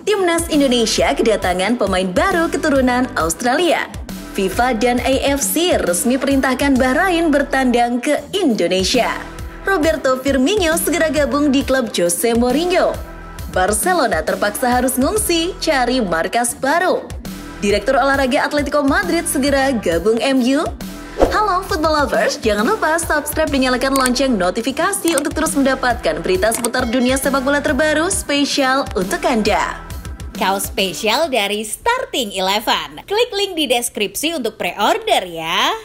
Timnas Indonesia kedatangan pemain baru keturunan Australia. FIFA dan AFC resmi perintahkan Bahrain bertandang ke Indonesia. Roberto Firmino segera gabung di klub Jose Mourinho. Barcelona terpaksa harus ngungsi cari markas baru. Direktur olahraga Atletico Madrid segera gabung MU. Halo football lovers, jangan lupa subscribe dan nyalakan lonceng notifikasi untuk terus mendapatkan berita seputar dunia sepak bola terbaru spesial untuk Anda. Kaos spesial dari Starting Eleven. Klik link di deskripsi untuk pre-order ya.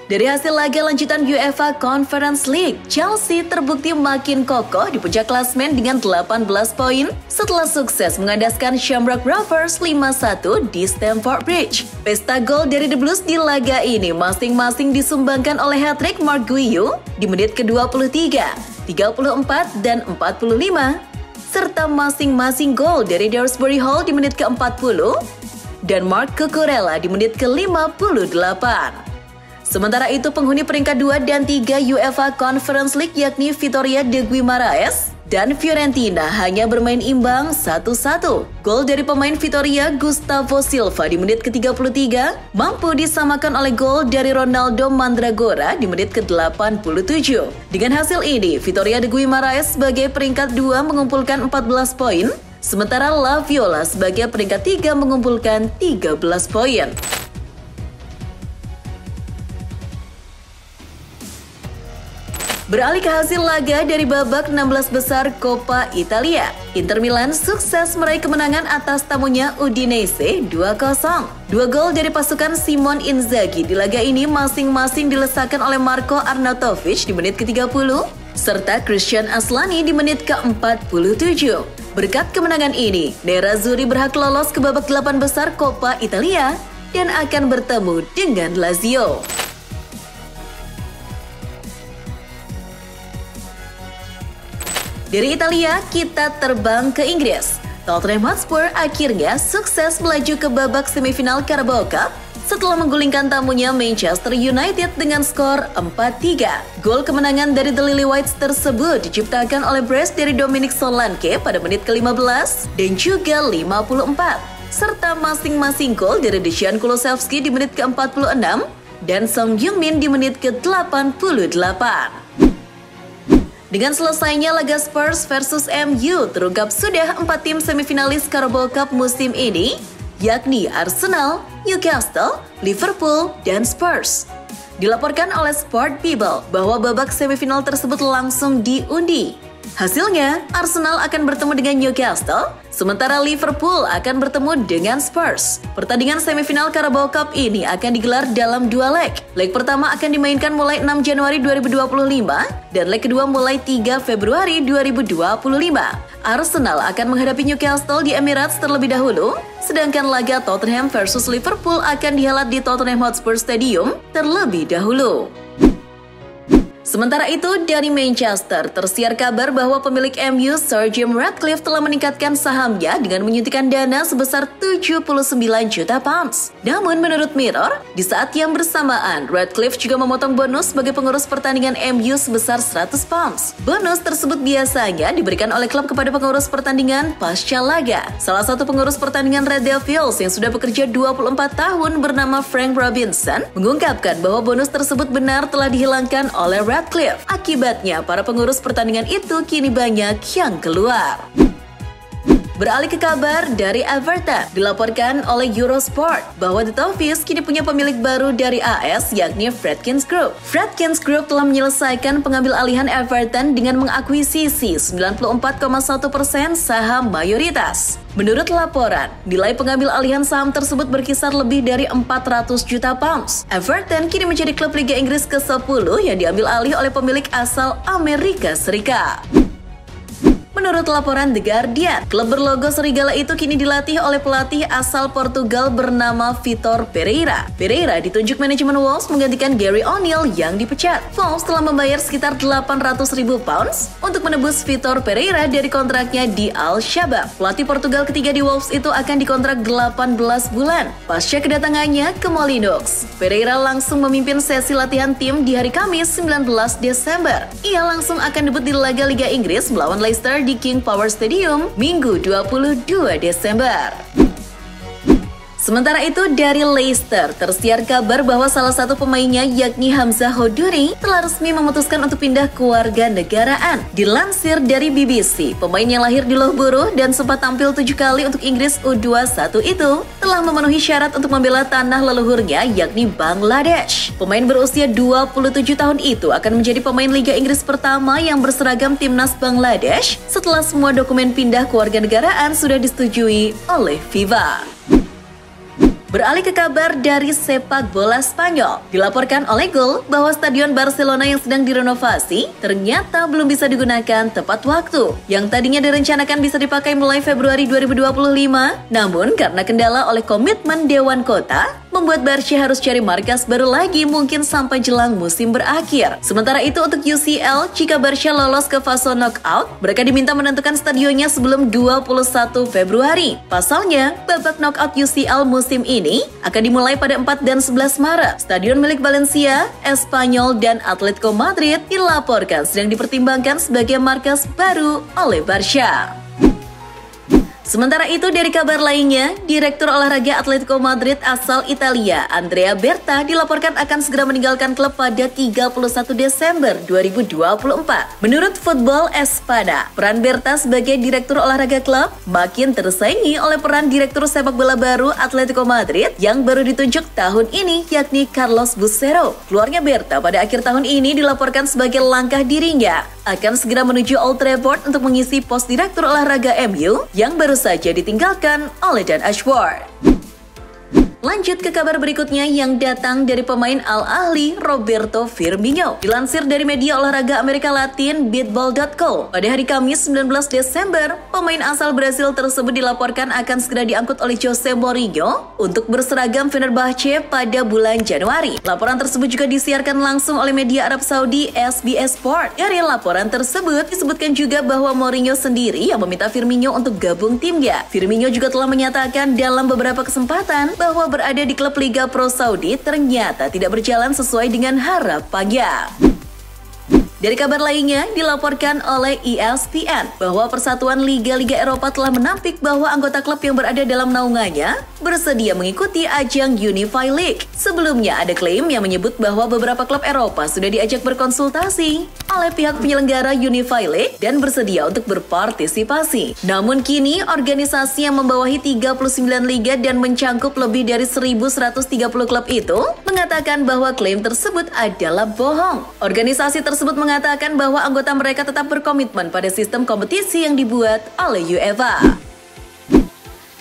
Dari hasil laga lanjutan UEFA Conference League, Chelsea terbukti makin kokoh di puncak klasmen dengan 18 poin setelah sukses mengandaskan Shamrock Rovers 5-1 di Stamford Bridge. Pesta gol dari The Blues di laga ini masing-masing disumbangkan oleh hat-trick Marc Guiu di menit ke-23, 34, dan 45, serta masing-masing gol dari Daresbury Hall di menit ke-40 dan Marc Cucurella di menit ke-58. Sementara itu, penghuni peringkat 2 dan 3 UEFA Conference League yakni Vitória de Guimarães dan Fiorentina hanya bermain imbang 1-1. Gol dari pemain Vitória Gustavo Silva di menit ke-33 mampu disamakan oleh gol dari Ronaldo Mandragora di menit ke-87. Dengan hasil ini, Vitória de Guimarães sebagai peringkat 2 mengumpulkan 14 poin, sementara La Viola sebagai peringkat 3 mengumpulkan 13 poin. Beralih ke hasil laga dari babak 16 besar Coppa Italia, Inter Milan sukses meraih kemenangan atas tamunya Udinese 2-0. Dua gol dari pasukan Simone Inzaghi di laga ini masing-masing dilesakan oleh Marco Arnautovic di menit ke-30, serta Christian Aslani di menit ke-47. Berkat kemenangan ini, Nerazzurri berhak lolos ke babak 8 besar Coppa Italia dan akan bertemu dengan Lazio. Dari Italia, kita terbang ke Inggris. Tottenham Hotspur akhirnya sukses melaju ke babak semifinal Carabao Cup setelah menggulingkan tamunya Manchester United dengan skor 4-3. Gol kemenangan dari The Lily-Whites tersebut diciptakan oleh brace dari Dominic Solanke pada menit ke-15 dan juga 54, serta masing-masing gol dari Dejan Kulusevski di menit ke-46 dan Song Heung-min di menit ke-88. Dengan selesainya laga Spurs versus MU, terungkap sudah 4 tim semifinalis Carabao Cup musim ini, yakni Arsenal, Newcastle, Liverpool, dan Spurs. Dilaporkan oleh Sport People bahwa babak semifinal tersebut langsung diundi. Hasilnya, Arsenal akan bertemu dengan Newcastle, sementara Liverpool akan bertemu dengan Spurs. Pertandingan semifinal Carabao Cup ini akan digelar dalam 2 leg. Leg pertama akan dimainkan mulai 6 Januari 2025 dan leg kedua mulai 3 Februari 2025. Arsenal akan menghadapi Newcastle di Emirates terlebih dahulu, sedangkan laga Tottenham versus Liverpool akan dihelat di Tottenham Hotspur Stadium terlebih dahulu. Sementara itu, dari Manchester, tersiar kabar bahwa pemilik MU Sir Jim Ratcliffe telah meningkatkan sahamnya dengan menyuntikkan dana sebesar 79 juta pounds. Namun menurut Mirror, di saat yang bersamaan, Ratcliffe juga memotong bonus sebagai pengurus pertandingan MU sebesar 100 pounds. Bonus tersebut biasanya diberikan oleh klub kepada pengurus pertandingan pasca laga. Salah satu pengurus pertandingan Red Devils yang sudah bekerja 24 tahun bernama Frank Robinson mengungkapkan bahwa bonus tersebut benar telah dihilangkan oleh Ratcliffe. Akibatnya, para pengurus pertandingan itu kini banyak yang keluar. Beralih ke kabar dari Everton, dilaporkan oleh Eurosport bahwa The Toffees kini punya pemilik baru dari AS yakni Fredkins Group. Fredkins Group telah menyelesaikan pengambil alihan Everton dengan mengakuisisi 94,1% saham mayoritas. Menurut laporan, nilai pengambil alihan saham tersebut berkisar lebih dari 400 juta pounds. Everton kini menjadi klub Liga Inggris ke-10 yang diambil alih oleh pemilik asal Amerika Serikat. Menurut laporan The Guardian, klub berlogo serigala itu kini dilatih oleh pelatih asal Portugal bernama Vitor Pereira. Pereira ditunjuk manajemen Wolves menggantikan Gary O'Neill yang dipecat. Wolves telah membayar sekitar 800.000 pounds untuk menebus Vitor Pereira dari kontraknya di Al-Shabaab. Pelatih Portugal ketiga di Wolves itu akan dikontrak 18 bulan. Pasca kedatangannya ke Molineux, Pereira langsung memimpin sesi latihan tim di hari Kamis 19 Desember. Ia langsung akan debut di laga Liga Inggris melawan Leicester di King Power Stadium Minggu 22 Desember. Sementara itu dari Leicester, tersiar kabar bahwa salah satu pemainnya yakni Hamzah Choudhury telah resmi memutuskan untuk pindah ke warga negaraan. Dilansir dari BBC, pemain yang lahir di Loughborough dan sempat tampil 7 kali untuk Inggris U21 itu telah memenuhi syarat untuk membela tanah leluhurnya yakni Bangladesh. Pemain berusia 27 tahun itu akan menjadi pemain Liga Inggris pertama yang berseragam timnas Bangladesh setelah semua dokumen pindah ke warga negaraan sudah disetujui oleh FIFA. Beralih ke kabar dari sepak bola Spanyol, dilaporkan oleh Gol bahwa stadion Barcelona yang sedang direnovasi ternyata belum bisa digunakan tepat waktu. Yang tadinya direncanakan bisa dipakai mulai Februari 2025, namun karena kendala oleh komitmen Dewan Kota, membuat Barca harus cari markas baru lagi mungkin sampai jelang musim berakhir. Sementara itu untuk UCL, jika Barca lolos ke fase knockout, mereka diminta menentukan stadionnya sebelum 21 Februari. Pasalnya, babak knockout UCL musim ini akan dimulai pada 4 dan 11 Maret. Stadion milik Valencia, Espanyol, dan Atletico Madrid dilaporkan sedang dipertimbangkan sebagai markas baru oleh Barca. Sementara itu dari kabar lainnya, Direktur Olahraga Atletico Madrid asal Italia, Andrea Berta, dilaporkan akan segera meninggalkan klub pada 31 Desember 2024. Menurut Football Espada, peran Berta sebagai Direktur Olahraga klub makin tersaingi oleh peran Direktur Sepak Bola baru Atletico Madrid yang baru ditunjuk tahun ini, yakni Carlos Bucero. Keluarnya Berta pada akhir tahun ini dilaporkan sebagai langkah dirinya akan segera menuju Old Trafford untuk mengisi pos Direktur Olahraga MU yang baru saja ditinggalkan oleh Dan Ashworth. Lanjut ke kabar berikutnya yang datang dari pemain Al Ahly, Roberto Firmino. Dilansir dari media olahraga Amerika Latin, Beatball.co, pada hari Kamis 19 Desember, pemain asal Brasil tersebut dilaporkan akan segera diangkut oleh Jose Mourinho untuk berseragam Fenerbahce pada bulan Januari. Laporan tersebut juga disiarkan langsung oleh media Arab Saudi SBS Sport. Dari laporan tersebut disebutkan juga bahwa Mourinho sendiri yang meminta Firmino untuk gabung timnya. Firmino juga telah menyatakan dalam beberapa kesempatan bahwa berada di klub Liga Pro Saudi ternyata tidak berjalan sesuai dengan harapannya. Dari kabar lainnya, dilaporkan oleh ESPN bahwa Persatuan Liga-Liga Eropa telah menampik bahwa anggota klub yang berada dalam naungannya bersedia mengikuti ajang Unify League. Sebelumnya ada klaim yang menyebut bahwa beberapa klub Eropa sudah diajak berkonsultasi oleh pihak penyelenggara Unify League dan bersedia untuk berpartisipasi. Namun kini organisasi yang membawahi 39 liga dan mencangkup lebih dari 1.130 klub itu mengatakan bahwa klaim tersebut adalah bohong. Organisasi tersebut mengatakan bahwa anggota mereka tetap berkomitmen pada sistem kompetisi yang dibuat oleh UEFA.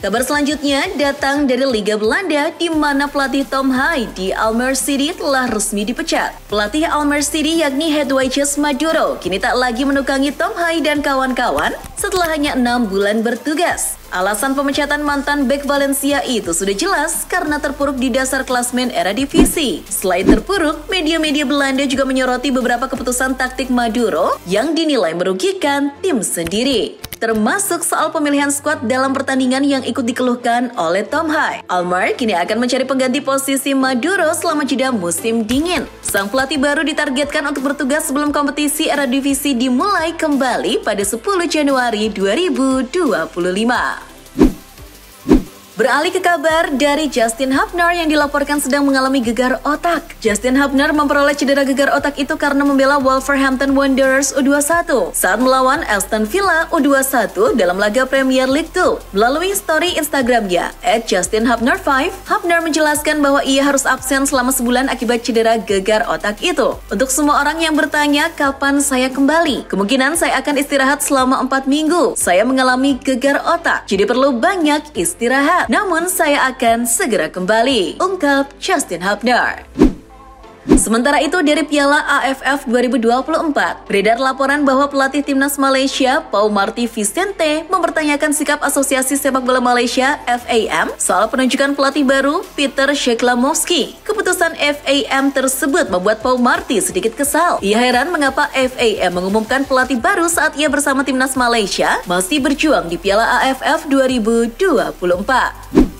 Kabar selanjutnya datang dari Liga Belanda di mana pelatih Tom Haaien di Almere City telah resmi dipecat. Pelatih Almere City yakni Hedwiges Maduro kini tak lagi menukangi Tom Haaien dan kawan-kawan setelah hanya 6 bulan bertugas. Alasan pemecatan mantan bek Valencia itu sudah jelas karena terpuruk di dasar klasmen Eredivisie. Selain terpuruk, media-media Belanda juga menyoroti beberapa keputusan taktik Maduro yang dinilai merugikan tim sendiri, termasuk soal pemilihan skuad dalam pertandingan yang ikut dikeluhkan oleh Tom Haaien. Almere kini akan mencari pengganti posisi Maduro selama jeda musim dingin. Sang pelatih baru ditargetkan untuk bertugas sebelum kompetisi Eredivisie dimulai kembali pada 10 Januari 2025. Beralih ke kabar dari Justin Hubner yang dilaporkan sedang mengalami gegar otak. Justin Hubner memperoleh cedera gegar otak itu karena membela Wolverhampton Wanderers U21 saat melawan Aston Villa U21 dalam laga Premier League 2. Melalui story Instagramnya @JustinHubner5, Hubner menjelaskan bahwa ia harus absen selama sebulan akibat cedera gegar otak itu. Untuk semua orang yang bertanya kapan saya kembali, kemungkinan saya akan istirahat selama 4 minggu. Saya mengalami gegar otak, jadi perlu banyak istirahat. Namun saya akan segera kembali, ungkap Justin Hubner. Sementara itu dari Piala AFF 2024, beredar laporan bahwa pelatih timnas Malaysia, Pau Marty Vicente, mempertanyakan sikap Asosiasi Sepak Bola Malaysia (FAM) soal penunjukan pelatih baru Peter Shklavmovsky. Keputusan FAM tersebut membuat Pau Marty sedikit kesal. Ia heran mengapa FAM mengumumkan pelatih baru saat ia bersama timnas Malaysia masih berjuang di Piala AFF 2024.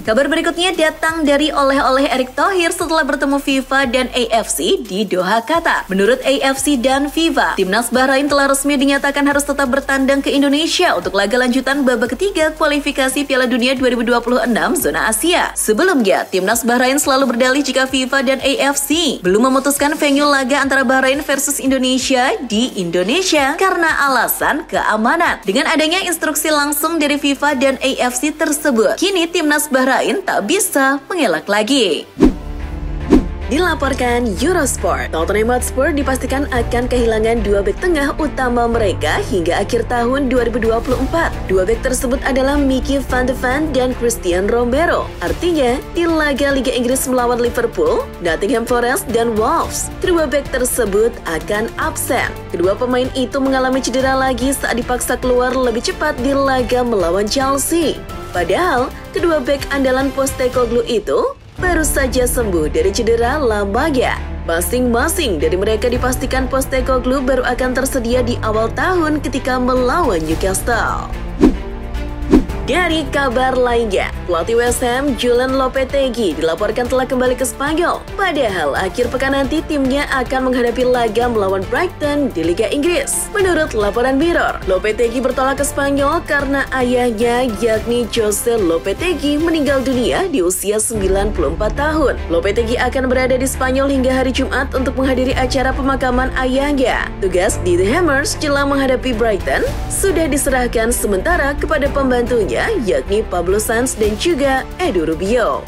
Kabar berikutnya datang dari oleh-oleh Erick Thohir setelah bertemu FIFA dan AFC di Doha, Qatar. Menurut AFC dan FIFA, timnas Bahrain telah resmi dinyatakan harus tetap bertandang ke Indonesia untuk laga lanjutan babak ketiga kualifikasi Piala Dunia 2026 zona Asia. Sebelumnya, timnas Bahrain selalu berdalih jika FIFA dan AFC belum memutuskan venue laga antara Bahrain versus Indonesia di Indonesia karena alasan keamanan. Dengan adanya instruksi langsung dari FIFA dan AFC tersebut, kini timnas Bahrain tak bisa mengelak lagi. Dilaporkan Eurosport, Tottenham Hotspur dipastikan akan kehilangan dua bek tengah utama mereka hingga akhir tahun 2024. Dua bek tersebut adalah Mickey van de Ven dan Christian Romero. Artinya, di laga Liga Inggris melawan Liverpool, Nottingham Forest, dan Wolves, kedua bek tersebut akan absen. Kedua pemain itu mengalami cedera lagi saat dipaksa keluar lebih cepat di laga melawan Chelsea. Padahal, kedua bek andalan Postecoglou itu baru saja sembuh dari cedera lamanya. Masing-masing dari mereka dipastikan Postecoglou baru akan tersedia di awal tahun ketika melawan Newcastle. Dari kabar lainnya, pelatih West Ham Julen Lopetegui dilaporkan telah kembali ke Spanyol. Padahal akhir pekan nanti timnya akan menghadapi laga melawan Brighton di Liga Inggris. Menurut laporan Mirror, Lopetegui bertolak ke Spanyol karena ayahnya yakni Jose Lopetegui meninggal dunia di usia 94 tahun. Lopetegui akan berada di Spanyol hingga hari Jumat untuk menghadiri acara pemakaman ayahnya. Tugas di The Hammers jelang menghadapi Brighton sudah diserahkan sementara kepada pembantunya yakni Pablo Sanz dan juga Edu Rubio.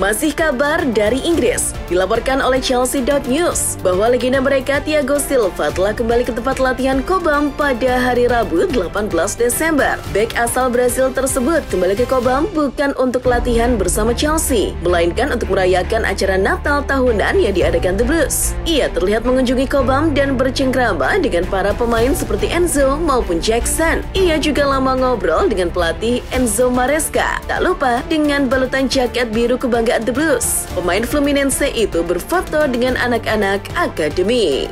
Masih kabar dari Inggris, dilaporkan oleh Chelsea.news bahwa legenda mereka Thiago Silva telah kembali ke tempat latihan Cobham pada hari Rabu 18 Desember. Bek asal Brasil tersebut kembali ke Cobham bukan untuk latihan bersama Chelsea, melainkan untuk merayakan acara Natal tahunan yang diadakan The Blues. Ia terlihat mengunjungi Cobham dan bercengkrama dengan para pemain seperti Enzo maupun Jackson. Ia juga lama ngobrol dengan pelatih Enzo Maresca. Tak lupa dengan balutan jaket biru kebanggaan The Blues. Pemain Fluminense itu berfoto dengan anak-anak akademi.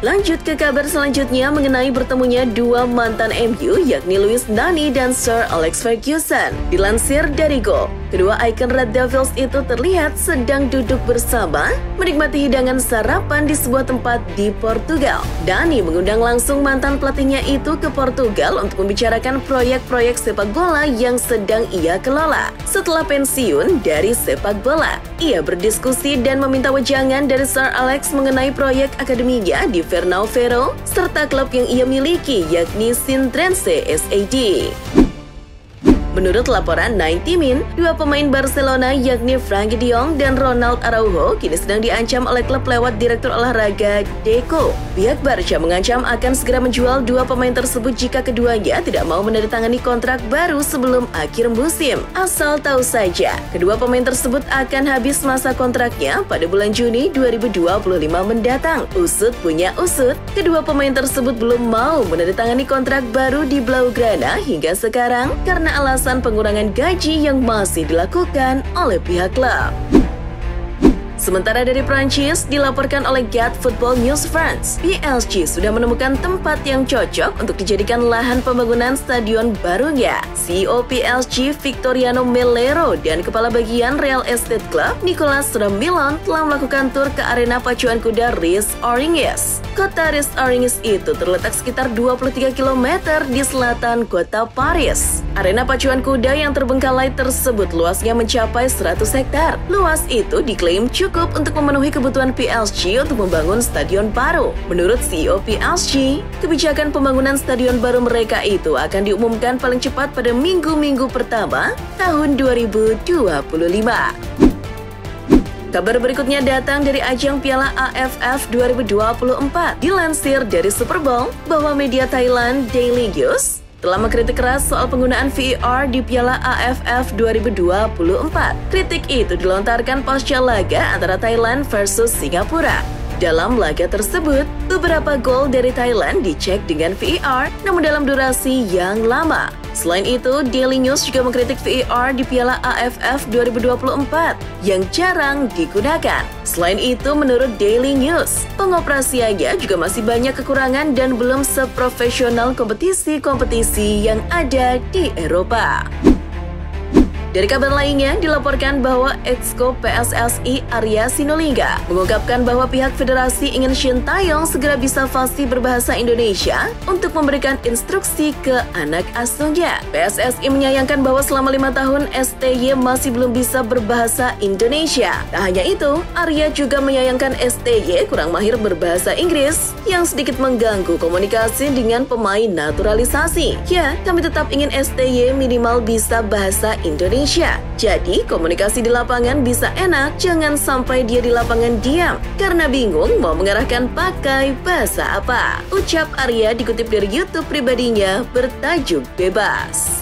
Lanjut ke kabar selanjutnya mengenai bertemunya dua mantan MU yakni Louis Nani dan Sir Alex Ferguson. Dilansir dari Goal, kedua ikon Red Devils itu terlihat sedang duduk bersama menikmati hidangan sarapan di sebuah tempat di Portugal. Nani mengundang langsung mantan pelatihnya itu ke Portugal untuk membicarakan proyek-proyek sepak bola yang sedang ia kelola. Setelah pensiun dari sepak bola, ia berdiskusi dan meminta wejangan dari Sir Alex mengenai proyek akademinya di Fernão Ferro serta klub yang ia miliki yakni Sintrense SAD. Menurut laporan 90 Min, dua pemain Barcelona yakni Frenkie de Jong dan Ronald Araujo kini sedang diancam oleh klub lewat direktur olahraga Deco. Pihak Barca mengancam akan segera menjual dua pemain tersebut jika keduanya tidak mau menandatangani kontrak baru sebelum akhir musim. Asal tahu saja, kedua pemain tersebut akan habis masa kontraknya pada bulan Juni 2025 mendatang. Usut punya usut, kedua pemain tersebut belum mau menandatangani kontrak baru di Blaugrana hingga sekarang karena alasan pengurangan gaji yang masih dilakukan oleh pihak klub. Sementara dari Prancis, dilaporkan oleh Get Football News France, PSG sudah menemukan tempat yang cocok untuk dijadikan lahan pembangunan stadion barunya. CEO PSG Victoriano Melero dan Kepala Bagian Real Estate Club Nicolas Remillon telah melakukan tur ke arena pacuan kuda Ris-Orangis. Kota Ris-Orangis itu terletak sekitar 23 km di selatan kota Paris. Arena pacuan kuda yang terbengkalai tersebut luasnya mencapai 100 hektar. Luas itu diklaim cukup untuk memenuhi kebutuhan PSG untuk membangun stadion baru. Menurut CEO PSG, kebijakan pembangunan stadion baru mereka itu akan diumumkan paling cepat pada minggu-minggu pertama tahun 2025. Kabar berikutnya datang dari ajang Piala AFF 2024. Dilansir dari Super Bowl bahwa media Thailand Daily News telah mengkritik keras soal penggunaan VAR di Piala AFF 2024. Kritik itu dilontarkan pasca laga antara Thailand versus Singapura. Dalam laga tersebut, beberapa gol dari Thailand dicek dengan VAR, namun dalam durasi yang lama. Selain itu, Daily News juga mengkritik VAR di Piala AFF 2024 yang jarang digunakan. Selain itu, menurut Daily News, pengoperasiannya juga masih banyak kekurangan dan belum seprofesional kompetisi-kompetisi yang ada di Eropa. Dari kabar lainnya, dilaporkan bahwa Exco PSSI Arya Sinulinga mengungkapkan bahwa pihak federasi ingin Shin Taeyong segera bisa fasih berbahasa Indonesia untuk memberikan instruksi ke anak asuhnya. PSSI menyayangkan bahwa selama 5 tahun STY masih belum bisa berbahasa Indonesia. Tak hanya itu, Arya juga menyayangkan STY kurang mahir berbahasa Inggris yang sedikit mengganggu komunikasi dengan pemain naturalisasi. Ya, kami tetap ingin STY minimal bisa bahasa Indonesia. Jadi, komunikasi di lapangan bisa enak, jangan sampai dia di lapangan diam karena bingung mau mengarahkan pakai bahasa apa. Ucap Arya dikutip dari YouTube pribadinya bertajuk Bebas.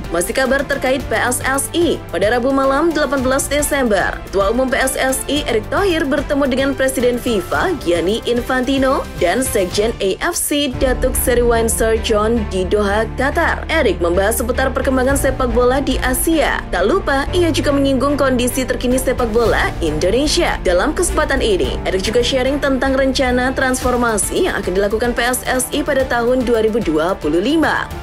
Masih kabar terkait PSSI. Pada Rabu malam 18 Desember, Ketua Umum PSSI Erick Thohir bertemu dengan Presiden FIFA Gianni Infantino dan Sekjen AFC Datuk Seri Windsor John di Doha, Qatar. Erick membahas seputar perkembangan sepak bola di Asia. Tak lupa, ia juga menyinggung kondisi terkini sepak bola Indonesia. Dalam kesempatan ini, Erick juga sharing tentang rencana transformasi yang akan dilakukan PSSI pada tahun 2025.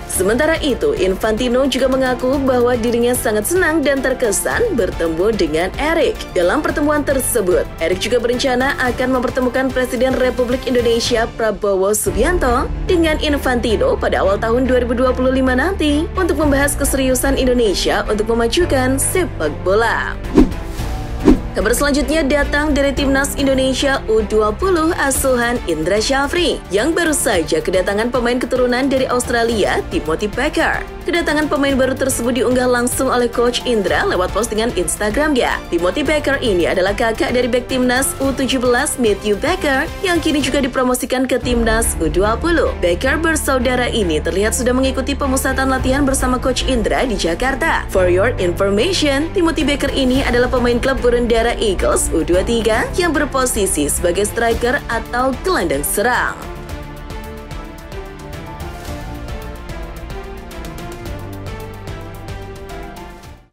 Sementara itu, Infantino juga mengaku bahwa dirinya sangat senang dan terkesan bertemu dengan Erick. Dalam pertemuan tersebut, Erick juga berencana akan mempertemukan Presiden Republik Indonesia Prabowo Subianto dengan Infantino pada awal tahun 2025 nanti untuk membahas keseriusan Indonesia untuk memajukan sepak bola. Kabar selanjutnya datang dari Timnas Indonesia U20 asuhan Indra Syafri yang baru saja kedatangan pemain keturunan dari Australia, Timothy Becker. Kedatangan pemain baru tersebut diunggah langsung oleh Coach Indra lewat postingan Instagramnya. Timothy Becker ini adalah kakak dari bek Timnas U17 Matthew Becker yang kini juga dipromosikan ke Timnas U20. Becker bersaudara ini terlihat sudah mengikuti pemusatan latihan bersama Coach Indra di Jakarta. For your information, Timothy Becker ini adalah pemain klub Burundara Eagles U23 yang berposisi sebagai striker atau gelandang serang.